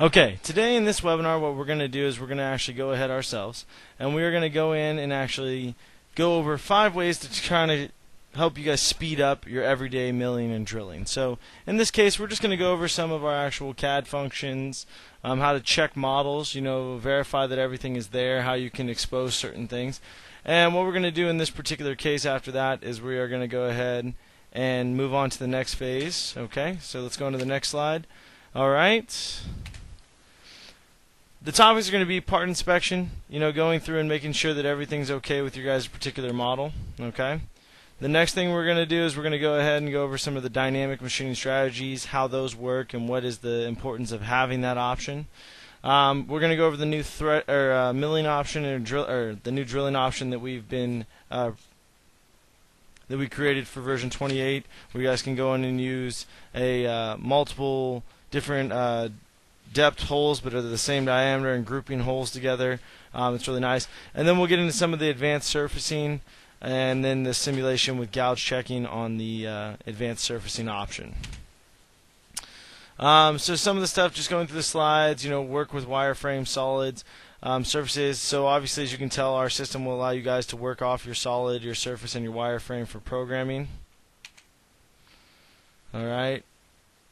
Okay, today in this webinar what we're going to do is we're going to actually go ahead ourselves and we are going to go in and actually go over 5 ways to kind of help you guys speed up your everyday milling and drilling. So in this case we're just going to go over some of our actual CAD functions, how to check models, verify that everything is there, how you can expose certain things. And what we're going to do in this particular case after that is we are going to go ahead and move on to the next phase. Okay, so let's go on to the next slide. Alright. The topics are going to be part inspection, going through and making sure that everything's okay with your guys' particular model. Okay. The next thing we're going to do is we're going to go ahead and go over some of the dynamic machining strategies, how those work, and what is the importance of having that option. We're going to go over the new milling option and the new drilling option that we've been that we created for version 28, where you guys can go in and use a multiple different depth holes, but are the same diameter, and grouping holes together. It's really nice. And then we'll get into some of the advanced surfacing, and then the simulation with gouge checking on the advanced surfacing option. So some of the stuff, just going through the slides, work with wireframe solids, surfaces. So obviously, as you can tell, our system will allow you guys to work off your solid, your surface, and your wireframe for programming. Alright.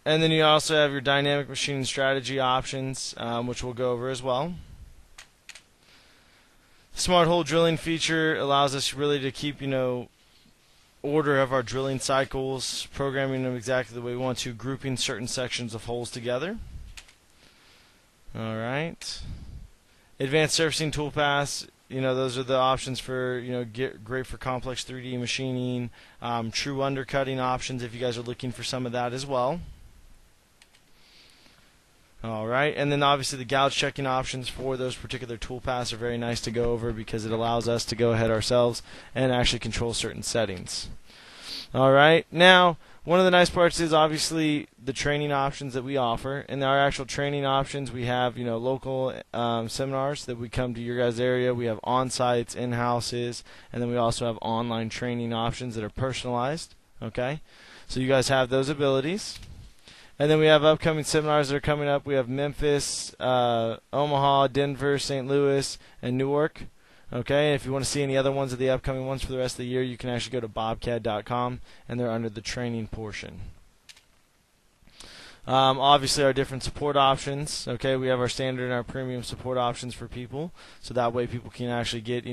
And then you also have your dynamic machining strategy options, which we'll go over as well. Smart hole drilling feature allows us really to keep, order of our drilling cycles, programming them exactly the way we want to, grouping certain sections of holes together. Alright. Advanced surfacing toolpaths, those are the options for, great for complex 3D machining, true undercutting options if you guys are looking for some of that as well. Alright, and then obviously the gouge checking options for those particular toolpaths are very nice to go over because it allows us to go ahead ourselves and actually control certain settings. Alright, now one of the nice parts is obviously the training options that we offer. In our actual training options we have local seminars that we come to your guys' area. We have on-sites, in-houses, and then we also have online training options that are personalized. Okay, so you guys have those abilities. And then we have upcoming seminars that are coming up. We have Memphis, Omaha, Denver, St. Louis, and Newark. Okay, if you want to see any other ones of the upcoming ones for the rest of the year, you can actually go to BobCAD.com, and they're under the training portion. Obviously, our different support options. Okay, we have our standard and our premium support options for people, so that way people can actually get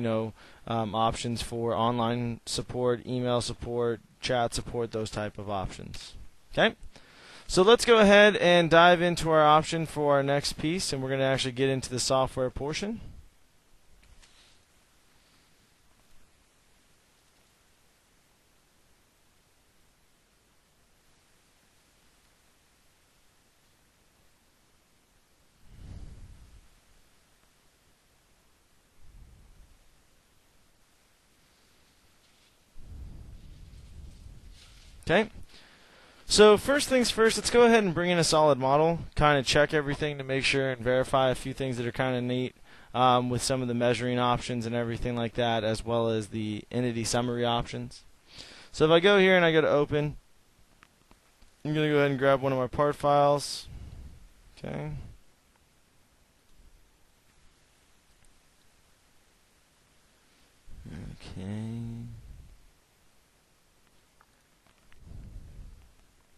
options for online support, email support, chat support, those type of options. Okay. So let's go ahead and dive into our option for our next piece, and we're going to actually get into the software portion. Okay. So first things first, let's go ahead and bring in a solid model, kind of check everything to make sure and verify a few things that are kind of neat with some of the measuring options and everything like that, as well as the entity summary options. So if I go here and I go to open, I'm going to go ahead and grab one of my part files. Okay.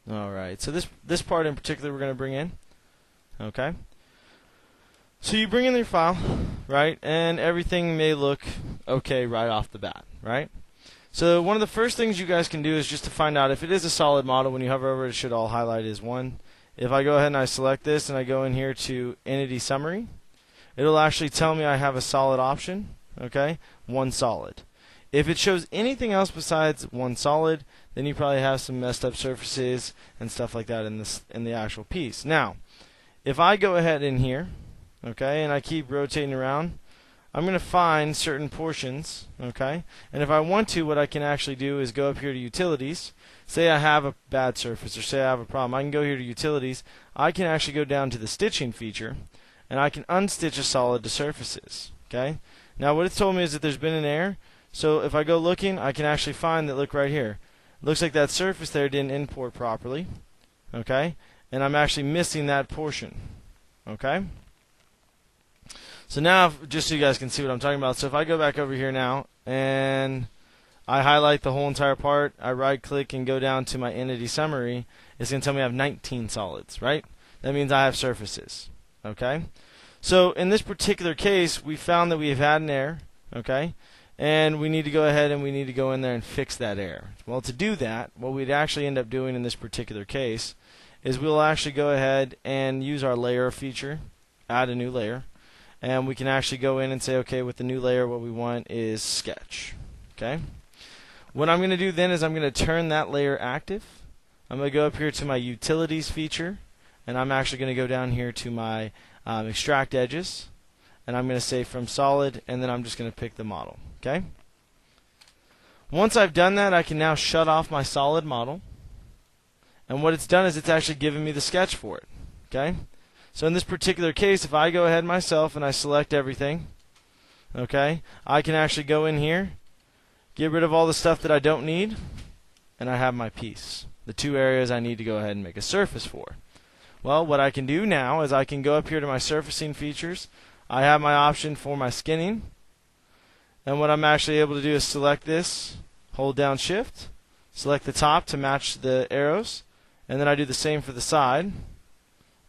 Alright, so this part in particular we're going to bring in. Okay. So you bring in your file, right, and everything may look okay right off the bat, right? So one of the first things you guys can do is just to find out if it is a solid model. When you hover over it, it should all highlight as one. If I go ahead and I select this and I go in here to entity summary, it'll actually tell me I have a solid option, okay, one solid. If it shows anything else besides one solid, then you probably have some messed up surfaces and stuff like that in the actual piece. Now, if I go ahead in here, okay, and I keep rotating around, I'm going to find certain portions, okay, and if I want to, what I can actually do is go up here to utilities. Say I have a bad surface, or say I have a problem, I can go here to utilities. I can actually go down to the stitching feature, and I can unstitch a solid to surfaces. Okay. Now what it's told me is that there's been an error. So if I go looking, I can actually find that, look right here. Looks like that surface there didn't import properly. Okay? And I'm actually missing that portion. Okay? So now, just so you guys can see what I'm talking about, so if I go back over here now and I highlight the whole entire part, I right click and go down to my entity summary, it's going to tell me I have 19 solids, right? That means I have surfaces. Okay? So in this particular case, we found that we have had an error, okay? And we need to go ahead and we need to go in there and fix that error. Well, to do that, what we'd actually end up doing in this particular case is we'll actually go ahead and use our layer feature, add a new layer, and we can actually go in and say, okay, with the new layer, what we want is sketch. Okay? What I'm going to do then is I'm going to turn that layer active. I'm going to go up here to my utilities feature, and I'm actually going to go down here to my extract edges, and I'm going to say from solid, and then I'm just going to pick the model. Okay? Once I've done that, I can now shut off my solid model, and what it's done is it's actually given me the sketch for it. Okay? So in this particular case, if I go ahead myself and I select everything, okay, I can actually go in here, get rid of all the stuff that I don't need, and I have my piece. The two areas I need to go ahead and make a surface for. Well, what I can do now is I can go up here to my surfacing features. I have my option for my skinning. And what I'm actually able to do is select this, hold down shift, select the top to match the arrows, and then I do the same for the side.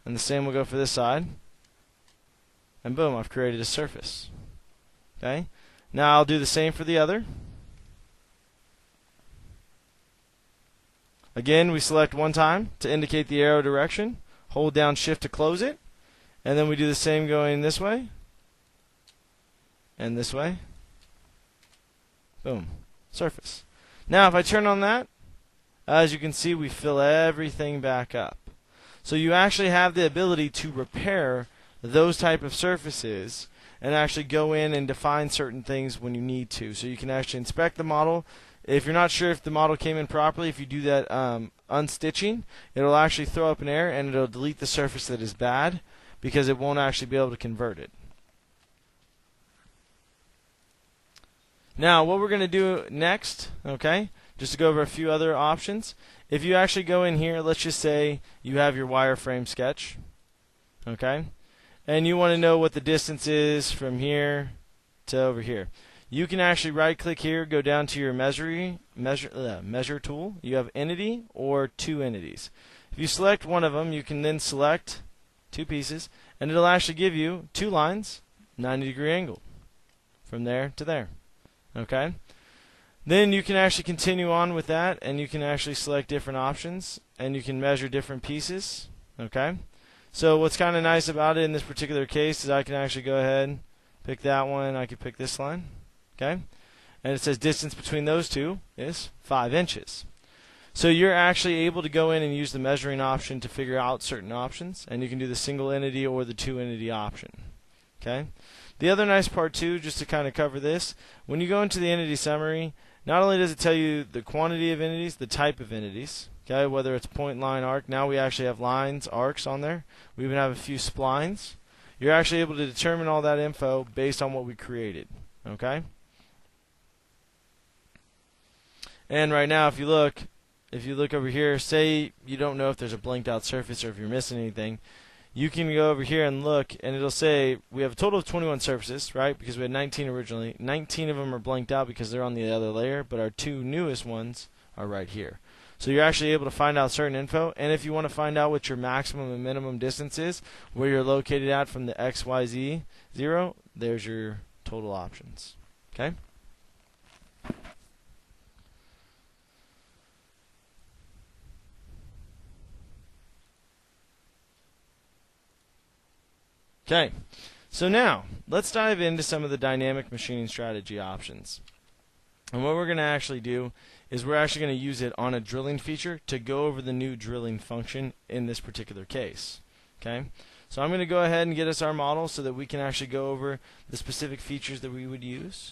And the same will go for this side. And boom, I've created a surface. Okay? Now I'll do the same for the other. Again, we select one time to indicate the arrow direction. Hold down shift to close it. And then we do the same going this way. And this way. Boom. Surface. Now if I turn on that, as you can see, we fill everything back up. So you actually have the ability to repair those type of surfaces and actually go in and define certain things when you need to. So you can actually inspect the model. If you're not sure if the model came in properly, if you do that unstitching, it'll actually throw up an error and it'll delete the surface that is bad because it won't actually be able to convert it. Now what we're going to do next, okay, just to go over a few other options. If you actually go in here, let's just say you have your wireframe sketch, okay, and you want to know what the distance is from here to over here. You can actually right click here, go down to your measure tool. You have entity or two entities. If you select one of them, you can then select two pieces, and it'll actually give you two lines, 90-degree angle, from there to there, okay. Then you can actually continue on with that, and you can actually select different options, and you can measure different pieces. Okay? So what's kind of nice about it in this particular case is I can actually go ahead, pick that one, I can pick this line. Okay? And it says distance between those two is 5 inches. So you're actually able to go in and use the measuring option to figure out certain options, and you can do the single entity or the two entity option. Okay? The other nice part too, just to kind of cover this, when you go into the entity summary, not only does it tell you the quantity of entities, the type of entities, okay, whether it's point, line, arc. Now we actually have lines, arcs on there. We even have a few splines. You're actually able to determine all that info based on what we created, okay? And right now, if you look over here, say you don't know if there's a blanked out surface or if you're missing anything, you can go over here and look, and it'll say we have a total of 21 surfaces, right? Because we had 19 originally. 19 of them are blanked out because they're on the other layer, but our two newest ones are right here. So you're actually able to find out certain info, and if you want to find out what your maximum and minimum distance is, where you're located at from the XYZ 0, there's your total options. Okay? Okay, so now let's dive into some of the dynamic machining strategy options. And what we're going to actually do is we're actually going to use it on a drilling feature to go over the new drilling function in this particular case. Okay, so I'm going to go ahead and get us our model so that we can actually go over the specific features that we would use.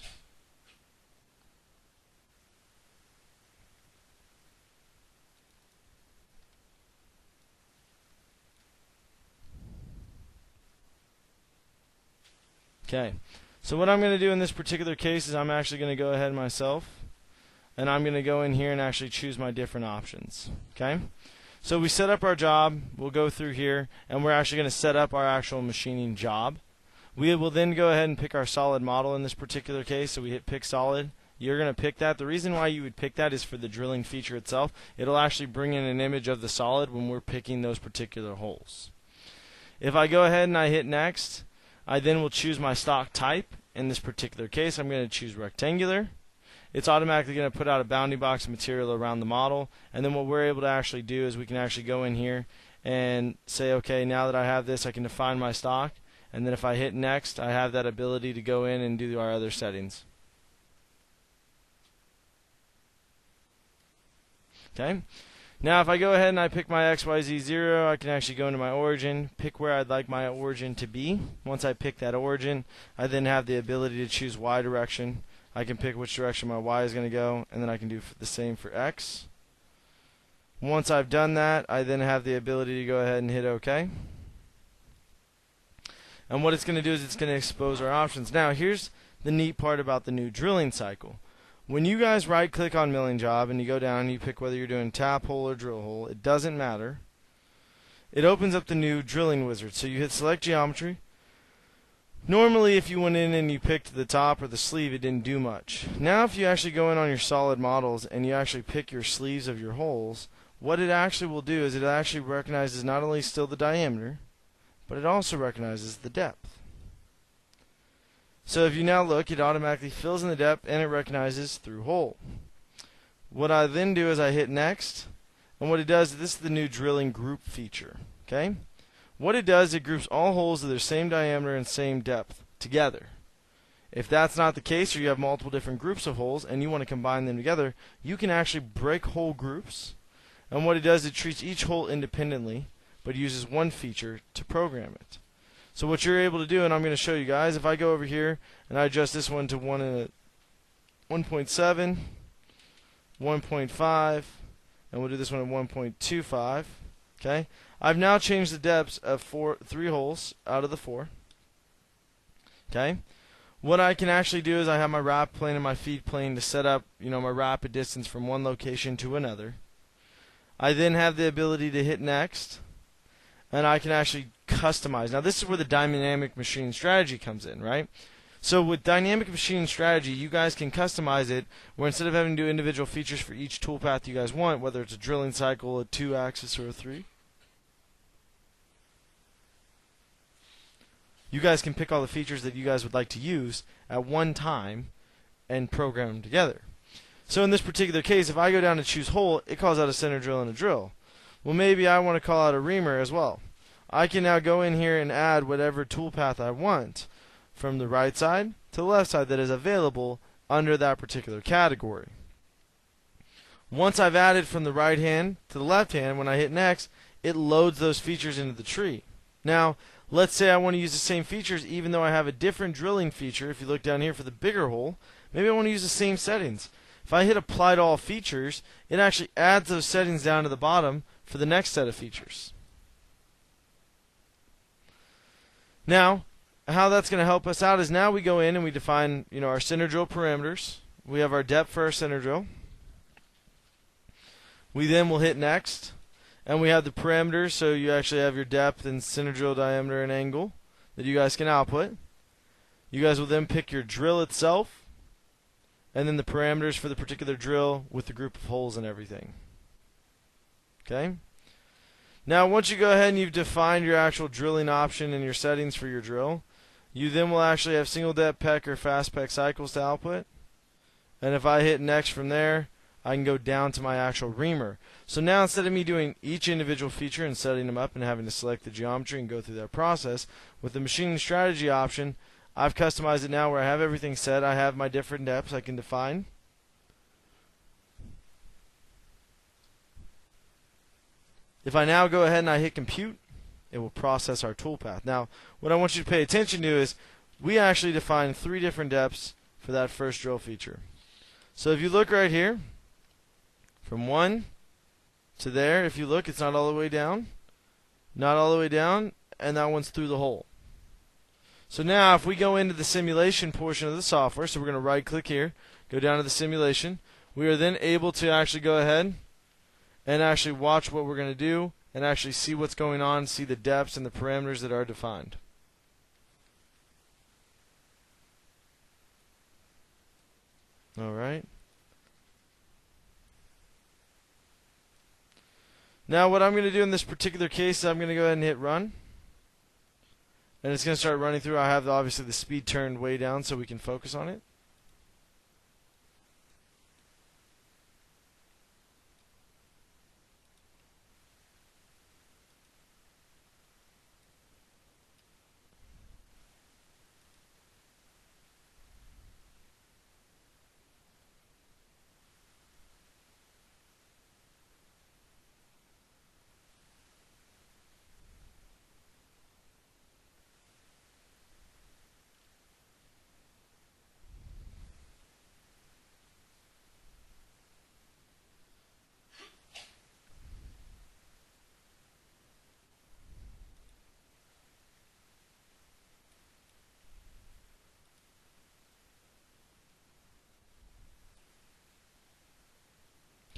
Okay, so what I'm going to do in this particular case is I'm actually going to go ahead myself, and I'm going to go in here and actually choose my different options. Okay, So we set up our job, we'll go through here, and we're actually going to set up our actual machining job. We will then go ahead and pick our solid model in this particular case, so we hit pick solid. You're going to pick that. The reason why you would pick that is for the drilling feature itself. It'll actually bring in an image of the solid when we're picking those particular holes. If I go ahead and I hit next, I then will choose my stock type. In this particular case, I'm going to choose rectangular. It's automatically going to put out a bounding box of material around the model, and then what we're able to actually do is we can actually go in here and say, okay, now that I have this, I can define my stock, and then if I hit next, I have that ability to go in and do our other settings. Okay. Now if I go ahead and I pick my XYZ0, I can actually go into my origin, pick where I'd like my origin to be. Once I pick that origin, I then have the ability to choose Y direction. I can pick which direction my Y is going to go, and then I can do the same for X. Once I've done that, I then have the ability to go ahead and hit OK. And what it's going to do is it's going to expose our options. Now here's the neat part about the new drilling cycle. When you guys right click on milling job and you go down and you pick whether you're doing tap hole or drill hole, it doesn't matter. It opens up the new drilling wizard. So you hit select geometry. Normally if you went in and you picked the top or the sleeve, it didn't do much. Now if you actually go in on your solid models and you actually pick your sleeves of your holes, what it actually will do is it actually recognizes not only still the diameter, but it also recognizes the depth. So if you now look, it automatically fills in the depth and it recognizes through hole. What I then do is I hit next, and what it does, this is the new drilling group feature. Okay? What it does, it groups all holes of their same diameter and same depth together. If that's not the case, or you have multiple different groups of holes and you want to combine them together, you can actually break hole groups. And what it does, it treats each hole independently, but uses one feature to program it. So what you're able to do, and I'm going to show you guys, if I go over here and I adjust this one to 1.7, 1.5, and we'll do this one at 1.25. Okay, I've now changed the depths of 3 holes out of the 4. Okay, what I can actually do is I have my wrap plane and my feed plane to set up, my rapid distance from one location to another. I then have the ability to hit next, and I can actually customize. Now this is where the dynamic machining strategy comes in, right? So with dynamic machining strategy, you guys can customize it where instead of having to do individual features for each toolpath you guys want, whether it's a drilling cycle, a 2-axis, or a 3, you guys can pick all the features that you guys would like to use at one time and program them together. So in this particular case, if I go down to choose hole, it calls out a center drill and a drill. Well, maybe I want to call out a reamer as well. I can now go in here and add whatever toolpath I want from the right side to the left side that is available under that particular category. Once I've added from the right hand to the left hand, when I hit next, it loads those features into the tree. Now, let's say I want to use the same features even though I have a different drilling feature. If you look down here for the bigger hole, maybe I want to use the same settings. If I hit apply to all features, it actually adds those settings down to the bottom for the next set of features. Now, how that's going to help us out is now we go in and we define, our center drill parameters. We have our depth for our center drill. We then will hit next, and we have the parameters, so you actually have your depth and center drill diameter and angle that you guys can output. You guys will then pick your drill itself, and then the parameters for the particular drill with the group of holes and everything. Okay? Now, once you go ahead and you've defined your actual drilling option and your settings for your drill, you then will actually have single depth peck or fast peck cycles to output. And if I hit next from there, I can go down to my actual reamer. So now instead of me doing each individual feature and setting them up and having to select the geometry and go through that process, with the machining strategy option, I've customized it now where I have everything set. I have my different depths I can define. If I now go ahead and I hit compute, it will process our toolpath. Now, what I want you to pay attention to is we actually define 3 different depths for that first drill feature. So if you look right here, from 1 to there, if you look, it's not all the way down, not all the way down, and that one's through the hole. So now if we go into the simulation portion of the software, so we're going to right click here, go down to the simulation, we are then able to actually go ahead and actually watch what we're going to do and actually see what's going on, see the depths and the parameters that are defined. Alright. Now what I'm going to do in this particular case is I'm going to go ahead and hit run. And it's going to start running through. I have obviously the speed turned way down so we can focus on it.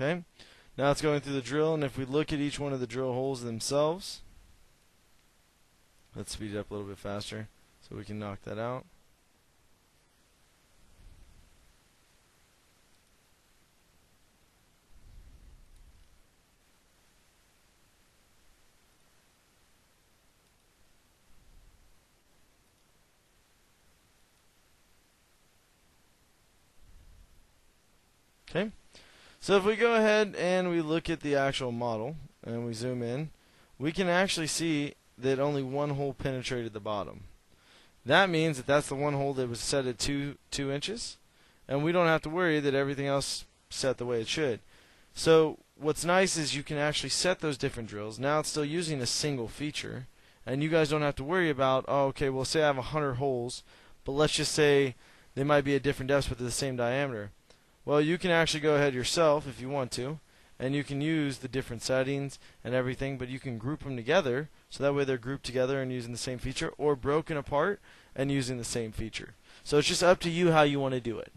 Okay, now it's going through the drill, and if we look at each one of the drill holes themselves, let's speed it up a little bit faster so we can knock that out. Okay. So if we go ahead and we look at the actual model and we zoom in, we can actually see that only one hole penetrated the bottom. That means that that's the one hole that was set at 2 inches, and we don't have to worry that everything else set the way it should. So what's nice is you can actually set those different drills. Now it's still using a single feature, and you guys don't have to worry about, oh, okay, well, say I have 100 holes, but let's just say they might be at different depths but the same diameter. Well, you can actually go ahead yourself if you want to, and you can use the different settings and everything, but you can group them together, so that way they're grouped together and using the same feature, or broken apart and using the same feature. So it's just up to you how you want to do it.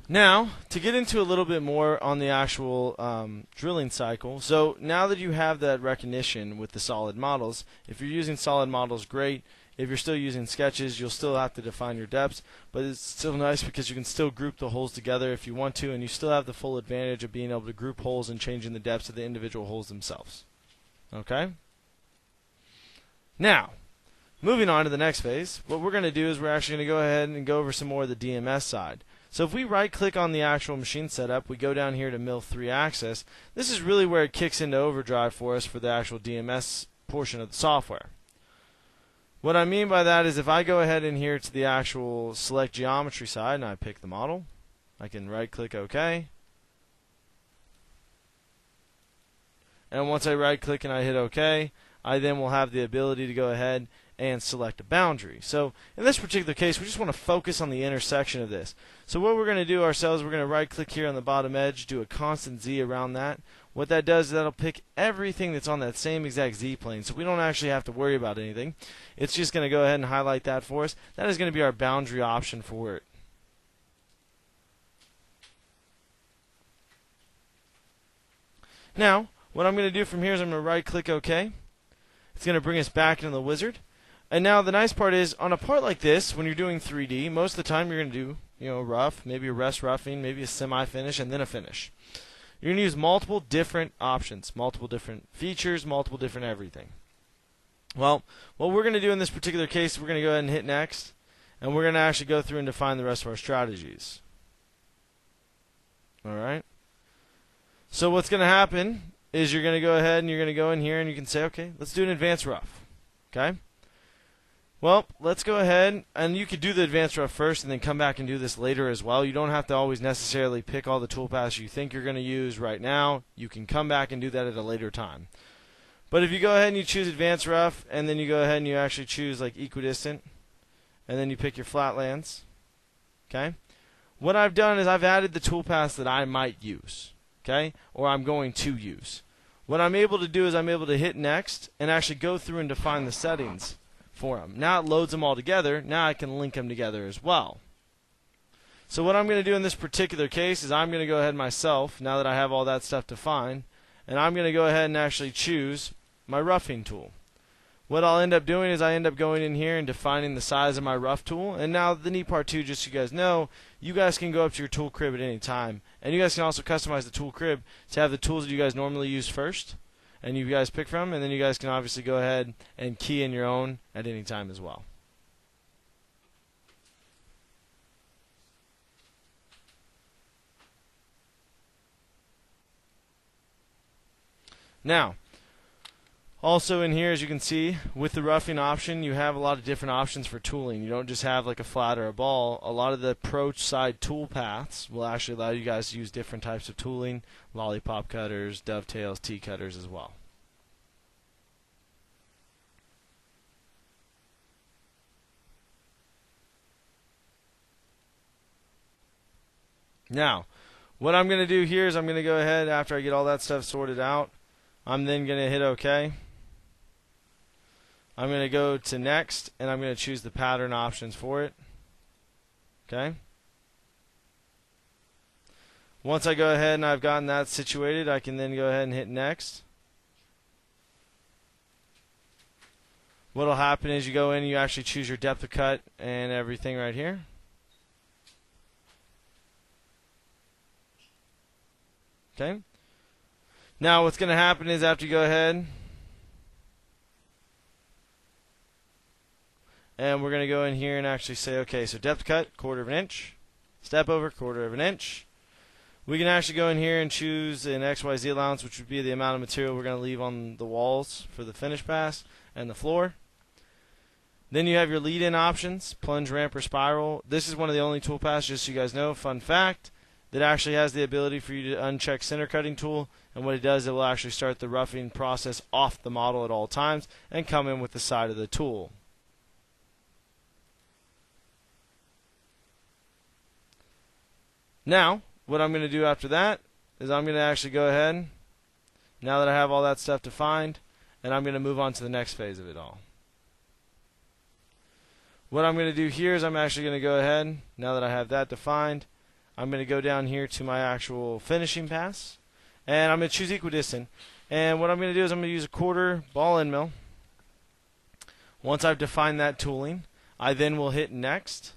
Now, to get into a little bit more on the actual drilling cycle, so now that you have that recognition with the solid models, if you're using solid models, great. If you're still using sketches, you'll still have to define your depths, but it's still nice because you can still group the holes together if you want to, and you still have the full advantage of being able to group holes and changing the depths of the individual holes themselves. Okay? Now, moving on to the next phase, what we're going to do is we're actually going to go ahead and go over some more of the DMS side. So if we right-click on the actual machine setup, we go down here to Mill 3 Access. This is really where it kicks into overdrive for us for the actual DMS portion of the software. What I mean by that is if I go ahead in here to the actual select geometry side and I pick the model, I can right-click OK. And once I right-click and I hit OK, I then will have the ability to go ahead and select a boundary. So in this particular case, we just want to focus on the intersection of this. So what we're going to do ourselves, we're going to right-click here on the bottom edge, do a constant Z around that. What that does is that'll pick everything that's on that same exact Z plane, so we don't actually have to worry about anything. It's just going to go ahead and highlight that for us. That is going to be our boundary option for it. Now, what I'm going to do from here is I'm going to right-click OK. It's going to bring us back into the wizard. And now the nice part is, on a part like this, when you're doing 3D, most of the time you're going to do, rough, maybe a rest roughing, maybe a semi-finish, and then a finish. You're going to use multiple different options, multiple different features, multiple different everything. Well, what we're going to do in this particular case, we're going to go ahead and hit next, and we're going to actually go through and define the rest of our strategies. Alright? So what's going to happen is you're going to go ahead and you're going to go in here and you can say, okay, let's do an advanced rough. Okay? Well, let's go ahead, and you could do the advanced rough first and then come back and do this later as well. You don't have to always necessarily pick all the toolpaths you think you're going to use right now. You can come back and do that at a later time. But if you go ahead and you choose advanced rough, and then you go ahead and you actually choose like equidistant, and then you pick your flatlands, okay? What I've done is I've added the toolpaths that I might use, okay, or I'm going to use. What I'm able to do is I'm able to hit next and actually go through and define the settings for them. Now it loads them all together. Now I can link them together as well. So what I'm going to do in this particular case is I'm going to go ahead myself, now that I have all that stuff defined, and I'm going to go ahead and actually choose my roughing tool. What I'll end up doing is I end up going in here and defining the size of my rough tool. And now the neat part too, just so you guys know, you guys can go up to your tool crib at any time. And you guys can also customize the tool crib to have the tools that you guys normally use first, and you guys pick from, and then you guys can obviously go ahead and key in your own at any time as well. Now, also in here, as you can see, with the roughing option, you have a lot of different options for tooling. You don't just have like a flat or a ball. A lot of the approach side tool paths will actually allow you guys to use different types of tooling, lollipop cutters, dovetails, T-cutters as well. Now, what I'm going to do here is I'm going to go ahead, after I get all that stuff sorted out, I'm then going to hit OK. I'm going to go to next, and I'm going to choose the pattern options for it. Okay. Once I go ahead and I've gotten that situated, I can then go ahead and hit next. What will happen is you go in, you actually choose your depth of cut and everything right here. Okay. Now what's going to happen is after you go ahead, and we're going to go in here and actually say, okay, so depth cut, 1/4 of an inch. Step over, 1/4 of an inch. We can actually go in here and choose an XYZ allowance, which would be the amount of material we're going to leave on the walls for the finish pass and the floor. Then you have your lead-in options, plunge, ramp, or spiral. This is one of the only tool paths, just so you guys know, fun fact, that actually has the ability for you to uncheck center cutting tool. And what it does, it will actually start the roughing process off the model at all times and come in with the side of the tool. Now, what I'm going to do after that is I'm going to actually go ahead, now that I have all that stuff defined, and I'm going to move on to the next phase of it all. What I'm going to do here is I'm actually going to go ahead, now that I have that defined, I'm going to go down here to my actual finishing pass, and I'm going to choose equidistant. And what I'm going to do is I'm going to use a 1/4 ball end mill. Once I've defined that tooling, I then will hit next.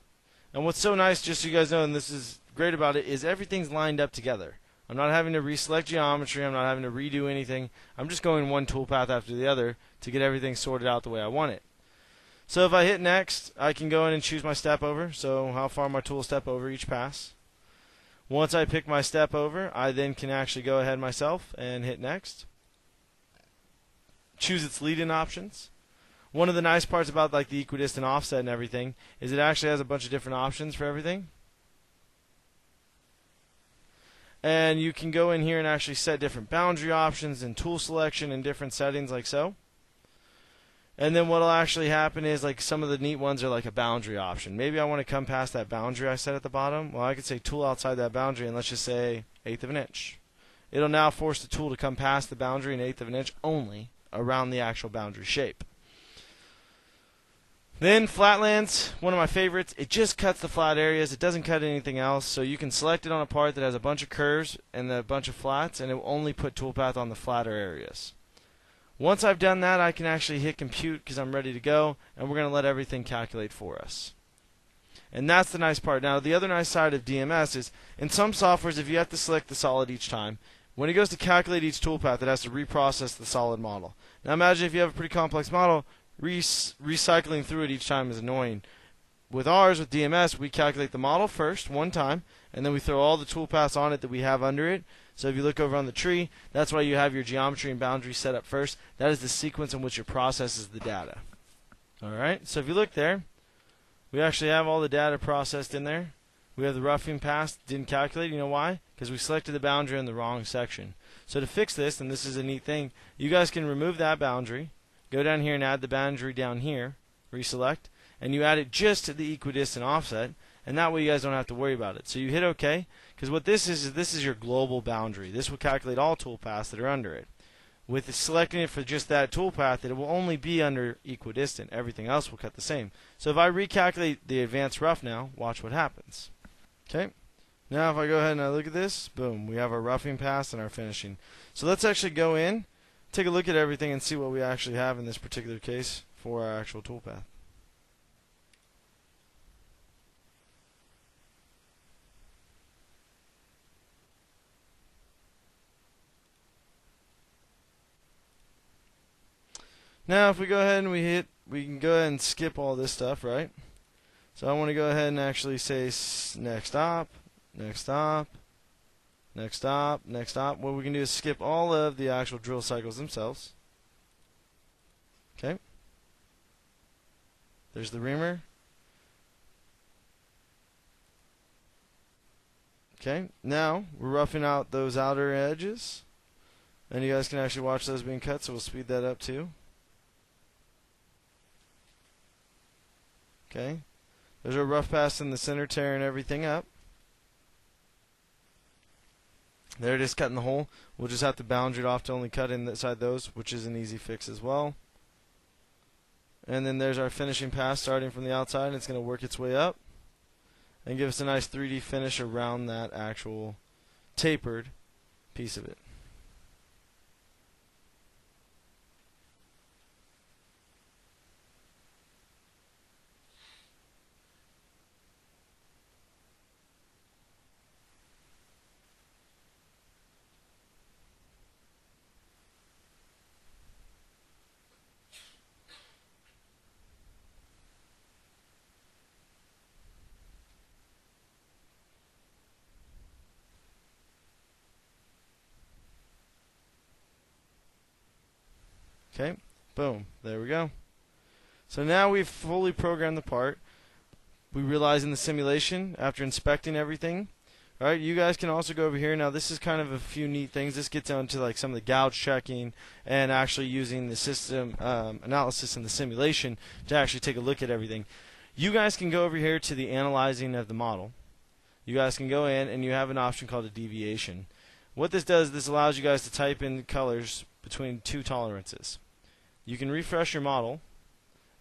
And what's so nice, just so you guys know, and this is great about it, is everything's lined up together. I'm not having to reselect geometry. I'm not having to redo anything. I'm just going one toolpath after the other to get everything sorted out the way I want it. So if I hit next, I can go in and choose my step over, so how far my tool step over each pass. Once I pick my step over, I then can actually go ahead myself and hit next. Choose its lead-in options. One of the nice parts about like the equidistant offset and everything is it actually has a bunch of different options for everything. And you can go in here and actually set different boundary options and tool selection and different settings like so. And then what will actually happen is, like, some of the neat ones are like a boundary option. Maybe I want to come past that boundary I set at the bottom. Well, I could say tool outside that boundary, and let's just say 1/8 of an inch. It'll now force the tool to come past the boundary an 1/8 of an inch only around the actual boundary shape. Then flatlands, one of my favorites. It just cuts the flat areas. It doesn't cut anything else. So you can select it on a part that has a bunch of curves and a bunch of flats, and it will only put toolpath on the flatter areas. Once I've done that, I can actually hit compute because I'm ready to go, and we're going to let everything calculate for us. And that's the nice part. Now, the other nice side of DMS is, in some softwares, if you have to select the solid each time, when it goes to calculate each toolpath, it has to reprocess the solid model. Now, imagine if you have a pretty complex model, recycling through it each time is annoying. With ours, with DMS, we calculate the model first, one time, and then we throw all the toolpaths on it that we have under it. So if you look over on the tree, that's why you have your geometry and boundary set up first. That is the sequence in which it processes the data. Alright, so if you look there, we actually have all the data processed in there. We have the roughing pass, didn't calculate. You know why? Because we selected the boundary in the wrong section. So to fix this, and this is a neat thing, you guys can remove that boundary, go down here and add the boundary down here, reselect, and you add it just to the equidistant offset, and that way you guys don't have to worry about it. So you hit OK, because what this is your global boundary. This will calculate all toolpaths that are under it. With selecting it for just that toolpath, it will only be under equidistant. Everything else will cut the same. So if I recalculate the advanced rough now, watch what happens. Okay. Now if I go ahead and I look at this, boom, we have our roughing pass and our finishing. So let's actually go in, take a look at everything and see what we actually have in this particular case for our actual toolpath. Now if we go ahead and we can go ahead and skip all this stuff, right? So I want to go ahead and actually say next stop, next stop, next stop, next stop. What we can do is skip all of the actual drill cycles themselves. Okay. There's the reamer. Okay. Now we're roughing out those outer edges. And you guys can actually watch those being cut, so we'll speed that up too. Okay. There's our rough pass in the center, tearing everything up. There it is, cutting the hole. We'll just have to boundary it off to only cut inside those, which is an easy fix as well. And then there's our finishing pass starting from the outside. It's going to work its way up and give us a nice 3D finish around that actual tapered piece of it. Okay, boom, there we go. So now we've fully programmed the part. We realize in the simulation, after inspecting everything, alright, you guys can also go over here. Now this is kind of a few neat things. This gets down to like some of the gouge checking and actually using the system analysis in the simulation to actually take a look at everything. You guys can go over here to the analyzing of the model. You guys can go in and you have an option called a deviation. What this does, this allows you guys to type in colors between two tolerances. You can refresh your model,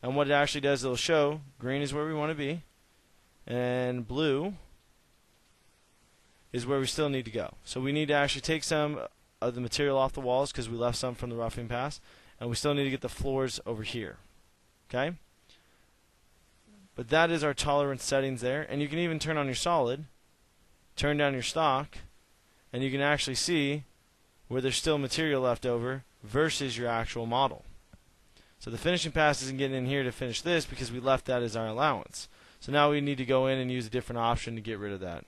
and what it actually does, it'll show green is where we want to be, and blue is where we still need to go. So we need to actually take some of the material off the walls because we left some from the roughing pass, and we still need to get the floors over here. Okay? But that is our tolerance settings there, and you can even turn on your solid, turn down your stock, and you can actually see where there's still material left over versus your actual model. So the finishing pass isn't getting in here to finish this because we left that as our allowance. So now we need to go in and use a different option to get rid of that.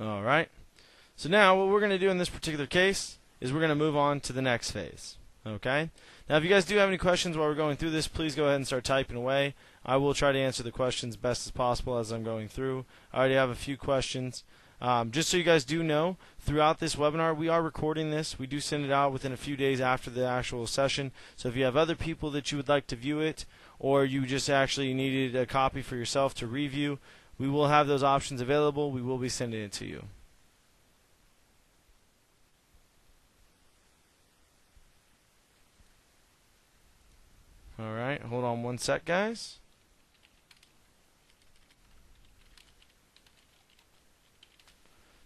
Alright, so now what we're going to do in this particular case is we're going to move on to the next phase. Okay? Now if you guys do have any questions while we're going through this, please go ahead and start typing away. I will try to answer the questions best as possible as I'm going through. I already have a few questions. Just so you guys do know, throughout this webinar, we are recording this. We do send it out within a few days after the actual session. So if you have other people that you would like to view it, or you just actually needed a copy for yourself to review, we will have those options available. We will be sending it to you. Alright, hold on one sec, guys.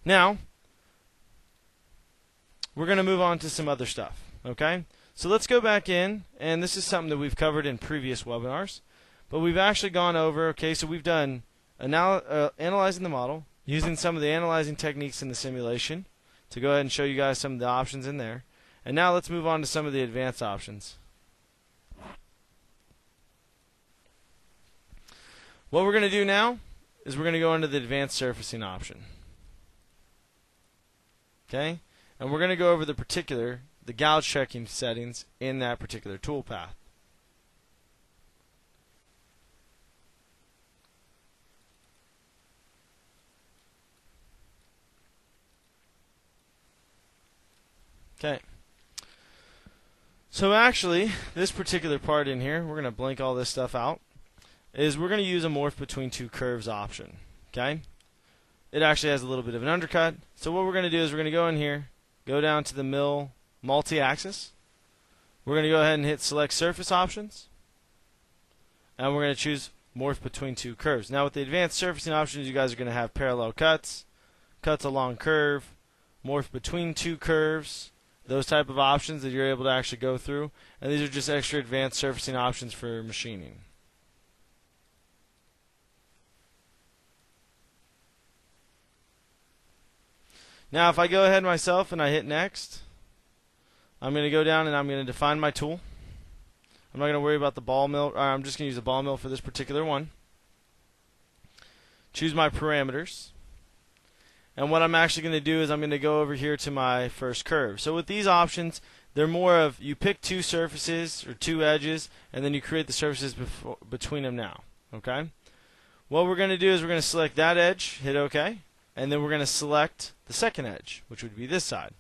Now, we're going to move on to some other stuff. Okay? So let's go back in, and this is something that we've covered in previous webinars. But we've actually gone over, okay, so we've done analyzing the model, using some of the analyzing techniques in the simulation to go ahead and show you guys some of the options in there. And now let's move on to some of the advanced options. What we're going to do now is we're going to go into the advanced surfacing option. Okay? And we're going to go over the particular the gouge checking settings in that particular toolpath. Okay. So actually, this particular part in here, we're going to blank all this stuff out, is we're going to use a morph between two curves option. Okay? It actually has a little bit of an undercut. So what we're going to do is we're going to go in here, go down to the mill multi-axis. We're going to go ahead and hit select surface options. And we're going to choose morph between two curves. Now with the advanced surfacing options, you guys are going to have parallel cuts, cuts along curve, morph between two curves, those type of options that you're able to actually go through. And these are just extra advanced surfacing options for machining. Now if I go ahead myself and I hit next, I'm going to go down and I'm going to define my tool. I'm not going to worry about the ball mill, or I'm just going to use the ball mill for this particular one. Choose my parameters. And what I'm actually going to do is I'm going to go over here to my first curve. So with these options, they're more of you pick two surfaces or two edges and then you create the surfaces between them now. Okay? What we're going to do is we're going to select that edge, hit OK, and then we're going to select the second edge, which would be this side.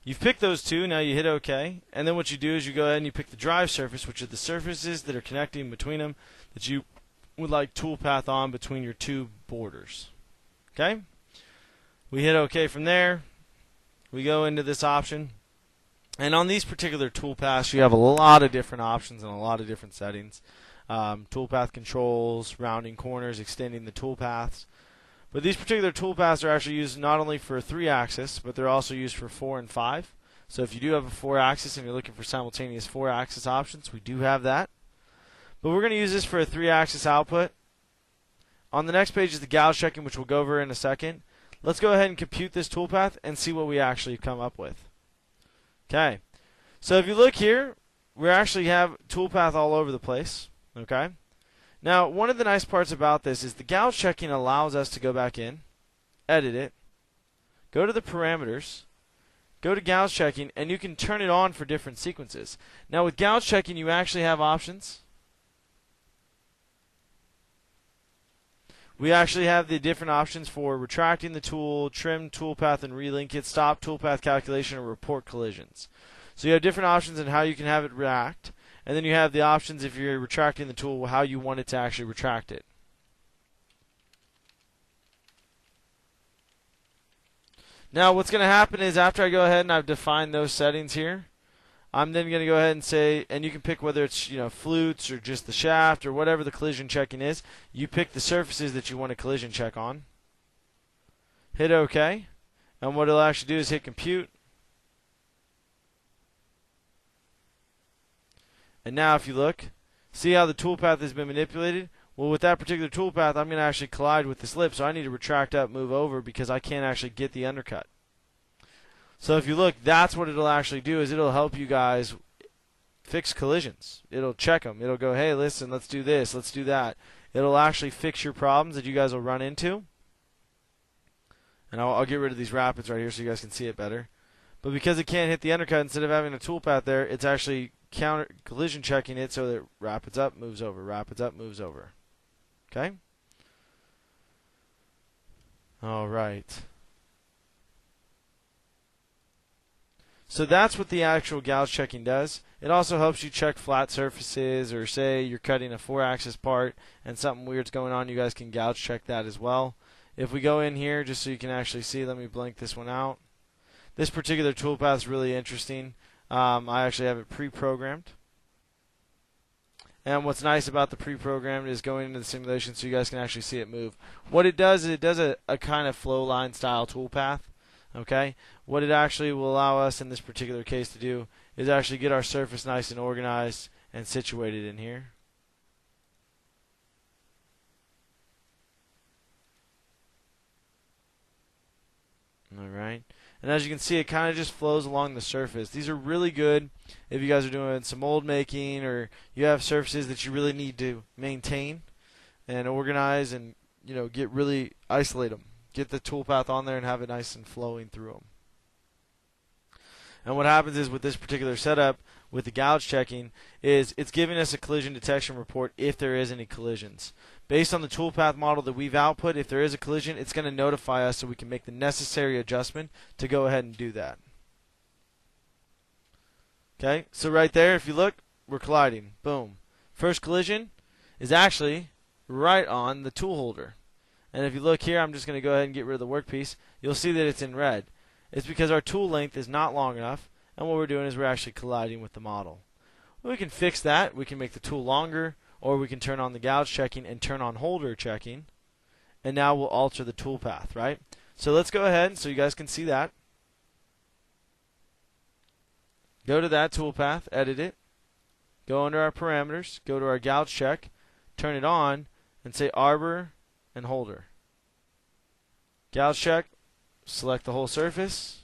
You've picked those two, now you hit OK, and then what you do is you go ahead and you pick the drive surface, which are the surfaces that are connecting between them that you would like toolpath on between your two borders. Okay? We hit OK from there. We go into this option. And on these particular toolpaths, you have a lot of different options and a lot of different settings. Toolpath controls, rounding corners, extending the toolpaths. But these particular toolpaths are actually used not only for 3-axis, but they're also used for 4 and 5. So if you do have a 4-axis and you're looking for simultaneous 4-axis options, we do have that. But we're going to use this for a 3-axis output. On the next page is the gouge checking, which we'll go over in a second. Let's go ahead and compute this toolpath and see what we actually come up with. Okay. So if you look here, we actually have toolpath all over the place. Okay. Now, one of the nice parts about this is the gouge checking allows us to go back in, edit it, go to the parameters, go to gouge checking, and you can turn it on for different sequences. Now, with gouge checking, you actually have options. We actually have the different options for retracting the tool, trim toolpath and relink it, stop toolpath calculation, or report collisions. So you have different options in how you can have it react. And then you have the options if you're retracting the tool, how you want it to actually retract it. Now what's going to happen is after I go ahead and I've defined those settings here, I'm then going to go ahead and say, and you can pick whether it's flutes or just the shaft or whatever the collision checking is. You pick the surfaces that you want to collision check on. Hit OK. And what it'll actually do is hit compute. And now if you look, see how the toolpath has been manipulated? Well, with that particular toolpath, I'm going to actually collide with this lip, so I need to retract up, move over, because I can't actually get the undercut. So if you look, that's what it'll actually do, is it'll help you guys fix collisions. It'll check them. It'll go, hey, listen, let's do this, let's do that. It'll actually fix your problems that you guys will run into. And I'll get rid of these rapids right here so you guys can see it better. But because it can't hit the undercut, instead of having a toolpath there, it's actually counter collision checking it so that it rapids up, moves over, rapids up, moves over. Okay? All right. So that's what the actual gouge checking does. It also helps you check flat surfaces, or say you're cutting a 4-axis part and something weird's going on, you guys can gouge check that as well. If we go in here, just so you can actually see, let me blank this one out. This particular toolpath is really interesting. I actually have it pre-programmed. And what's nice about the pre-programmed is going into the simulation so you guys can actually see it move. What it does is it does a kind of flow line style toolpath. Okay? What it actually will allow us in this particular case to do is actually get our surface nice and organized and situated in here. Alright. And as you can see, it kind of just flows along the surface. These are really good if you guys are doing some mold making, or you have surfaces that you really need to maintain and organize and get really isolate them. Get the toolpath on there and have it nice and flowing through them. And what happens is with this particular setup, with the gouge checking, is it's giving us a collision detection report if there is any collisions. Based on the toolpath model that we've output, if there is a collision, it's going to notify us so we can make the necessary adjustment to go ahead and do that. Okay, so right there, if you look, we're colliding. Boom. First collision is actually right on the tool holder. And if you look here, I'm just going to go ahead and get rid of the workpiece. You'll see that it's in red. It's because our tool length is not long enough, and what we're doing is we're actually colliding with the model. Well, we can fix that. We can make the tool longer, or we can turn on the gouge checking and turn on holder checking, and now we'll alter the toolpath, right? So let's go ahead so you guys can see that. Go to that toolpath, edit it, go under our parameters, go to our gouge check, turn it on, and say arbor and holder. Gouge check, select the whole surface.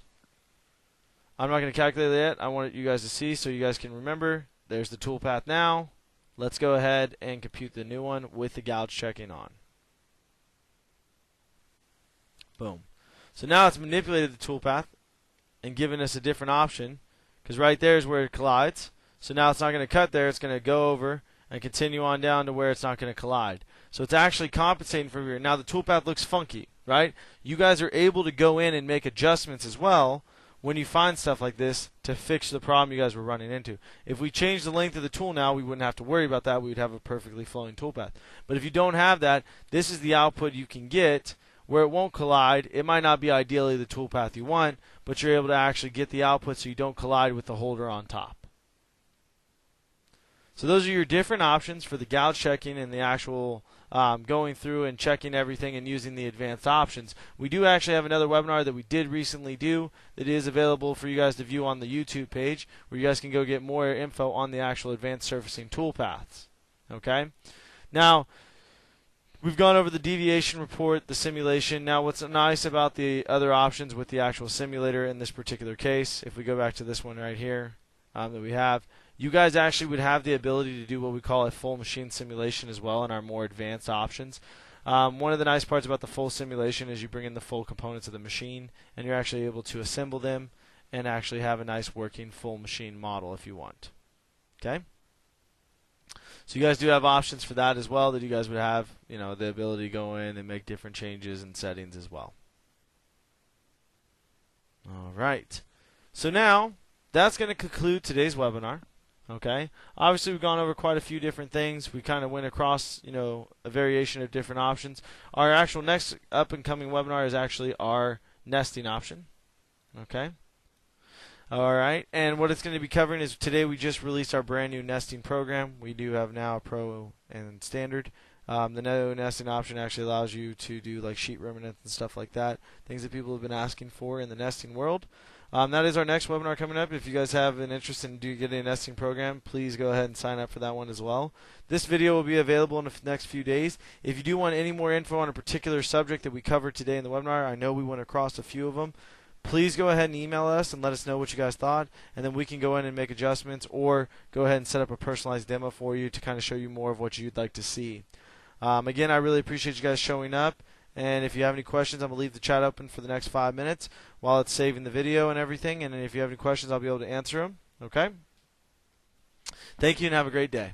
I'm not going to calculate that. I want you guys to see so you guys can remember. There's the toolpath now. Let's go ahead and compute the new one with the gouge checking on. Boom. So now it's manipulated the toolpath and given us a different option, because right there is where it collides. So now it's not going to cut there. It's going to go over and continue on down to where it's not going to collide. So it's actually compensating for here. Now the toolpath looks funky, right? You guys are able to go in and make adjustments as well when you find stuff like this to fix the problem you guys were running into. If we change the length of the tool now, we wouldn't have to worry about that. We would have a perfectly flowing toolpath. But if you don't have that, this is the output you can get where it won't collide. It might not be ideally the toolpath you want, but you're able to actually get the output so you don't collide with the holder on top. So those are your different options for the gouge checking and the actual going through and checking everything and using the advanced options. We do actually have another webinar that we did recently do that is available for you guys to view on the YouTube page, where you guys can go get more info on the actual advanced surfacing toolpaths. Okay? Now, we've gone over the deviation report, the simulation. Now, what's nice about the other options with the actual simulator in this particular case, if we go back to this one right here that we have, you guys actually would have the ability to do what we call a full machine simulation as well in our more advanced options. One of the nice parts about the full simulation is you bring in the full components of the machine, and you're actually able to assemble them and actually have a nice working full machine model if you want. Okay? So you guys do have options for that as well, that you guys would have, you know, the ability to go in and make different changes and settings as well. All right. So now that's going to conclude today's webinar. Okay. Obviously, we've gone over quite a few different things. We kind of went across, you know, a variation of different options. Our actual next up and coming webinar is actually our nesting option. Okay. All right. And what it's going to be covering is today we just released our brand new nesting program. We do have now a Pro and Standard. The no nesting option actually allows you to do like sheet remnants and stuff like that, things that people have been asking for in the nesting world. That is our next webinar coming up. If you guys have an interest in getting a nesting program, please go ahead and sign up for that one as well. This video will be available in the next few days. If you do want any more info on a particular subject that we covered today in the webinar, I know we went across a few of them, please go ahead and email us and let us know what you guys thought, and then we can go in and make adjustments or go ahead and set up a personalized demo for you to kind of show you more of what you'd like to see. Again, I really appreciate you guys showing up. And if you have any questions, I'm going to leave the chat open for the next 5 minutes while it's saving the video and everything. And if you have any questions, I'll be able to answer them. Okay? Thank you and have a great day.